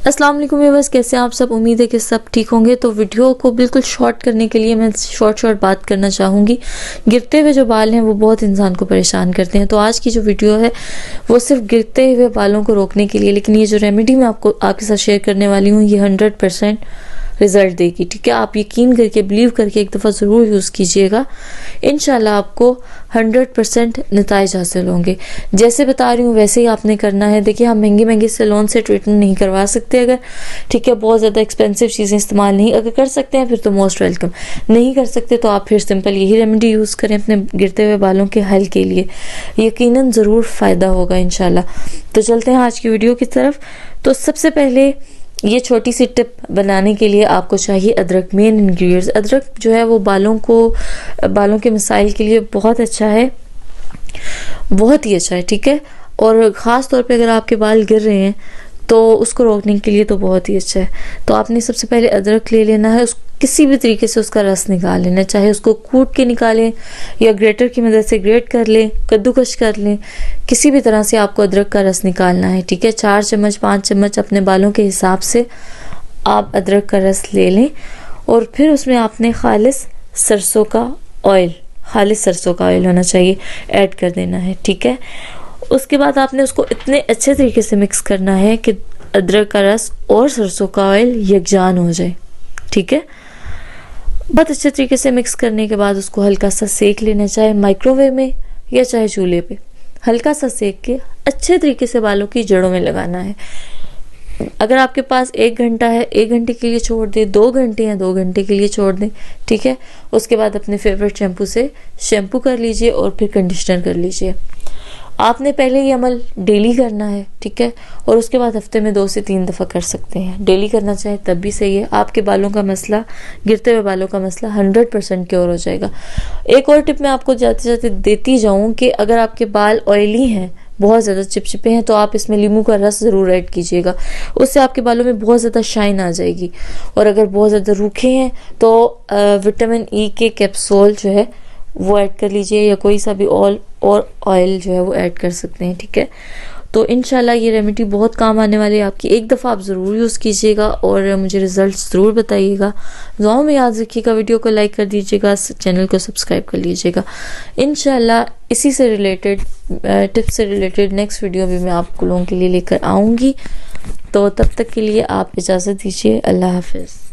अस्सलाम वालेकुम व्यूअर्स, कैसे हैं आप सब। उम्मीद है कि सब ठीक होंगे। तो वीडियो को बिल्कुल शॉर्ट करने के लिए मैं शॉर्ट बात करना चाहूँगी। गिरते हुए जो बाल हैं वो बहुत इंसान को परेशान करते हैं। तो आज की जो वीडियो है वो सिर्फ गिरते हुए बालों को रोकने के लिए, लेकिन ये जो रेमेडी मैं आपके साथ शेयर करने वाली हूँ ये 100% रिजल्ट देगी। ठीक है, आप यकीन करके, बिलीव करके एक दफ़ा ज़रूर यूज़ कीजिएगा। इंशाल्लाह आपको 100% नताइज हासिल होंगे। जैसे बता रही हूँ वैसे ही आपने करना है। देखिए, हम महंगे सैलून से ट्रीटमेंट नहीं करवा सकते अगर, ठीक है, बहुत ज़्यादा एक्सपेंसिव चीज़ें इस्तेमाल नहीं अगर कर सकते हैं फिर तो मोस्ट वेलकम। नहीं कर सकते तो आप फिर सिंपल यही रेमेडी यूज़ करें अपने गिरते हुए बालों के हल के लिए। यकीनन ज़रूर फ़ायदा होगा इंशाल्लाह। तो चलते हैं आज की वीडियो की तरफ। तो सबसे पहले ये छोटी सी टिप बनाने के लिए आपको चाहिए अदरक। मेन इंग्रेडिएंट्स अदरक जो है वो बालों के मसाइल के लिए बहुत अच्छा है, बहुत ही अच्छा है। ठीक है, और ख़ास तौर पे अगर आपके बाल गिर रहे हैं तो उसको रोकने के लिए तो बहुत ही अच्छा है। तो आपने सबसे पहले अदरक ले लेना है, किसी भी तरीके से उसका रस निकाल लेना, चाहे उसको कूट के निकालें या ग्रेटर की मदद से ग्रेट कर लें, कद्दूकश कर लें, किसी भी तरह से आपको अदरक का रस निकालना है। ठीक है, 4 चम्मच 5 चम्मच अपने बालों के हिसाब से आप अदरक का रस ले लें और फिर उसमें आपने खालिस सरसों का ऑयल होना चाहिए ऐड कर देना है। ठीक है, उसके बाद आपने उसको इतने अच्छे तरीके से मिक्स करना है कि अदरक का रस और सरसों का ऑयल यकजान हो जाए। ठीक है, बहुत अच्छे तरीके से मिक्स करने के बाद उसको हल्का सा सेक लेना, चाहे माइक्रोवेव में या चाहे चूल्हे पे। हल्का सा सेक के अच्छे तरीके से बालों की जड़ों में लगाना है। अगर आपके पास 1 घंटा है 1 घंटे के लिए छोड़ दें, 2 घंटे हैं 2 घंटे के लिए छोड़ दें। ठीक है, उसके बाद अपने फेवरेट शैम्पू से शैम्पू कर लीजिए और फिर कंडीशनर कर लीजिए। आपने पहले ये अमल डेली करना है। ठीक है, और उसके बाद हफ्ते में 2 से 3 दफ़ा कर सकते हैं। डेली करना चाहे तब भी सही है। आपके बालों का मसला, गिरते हुए बालों का मसला 100% क्योर हो जाएगा। एक और टिप मैं आपको जाते जाते देती जाऊं कि अगर आपके बाल ऑयली हैं, बहुत ज़्यादा चिपचिपे हैं, तो आप इसमें नींबू का रस ज़रूर ऐड कीजिएगा। उससे आपके बालों में बहुत ज़्यादा शाइन आ जाएगी। और अगर बहुत ज़्यादा रूखे हैं तो विटामिन ई के कैप्सूल जो है वो ऐड कर लीजिए, या कोई सा भी ऑयल जो है वो ऐड कर सकते हैं। ठीक है, तो इंशाल्लाह ये रेमेडी बहुत काम आने वाली है आपकी। एक दफ़ा आप ज़रूर यूज़ कीजिएगा और मुझे रिजल्ट्स ज़रूर बताइएगा। दुआओं में याद रखिएगा, वीडियो को लाइक कर दीजिएगा, चैनल को सब्सक्राइब कर लीजिएगा। इंशाल्लाह इसी से रिलेटेड टिप्स से रिलेटेड नेक्स्ट वीडियो भी मैं आप लोगों के लिए लेकर आऊँगी। तो तब तक के लिए आप इजाज़त दीजिए। अल्लाह हाफिज़।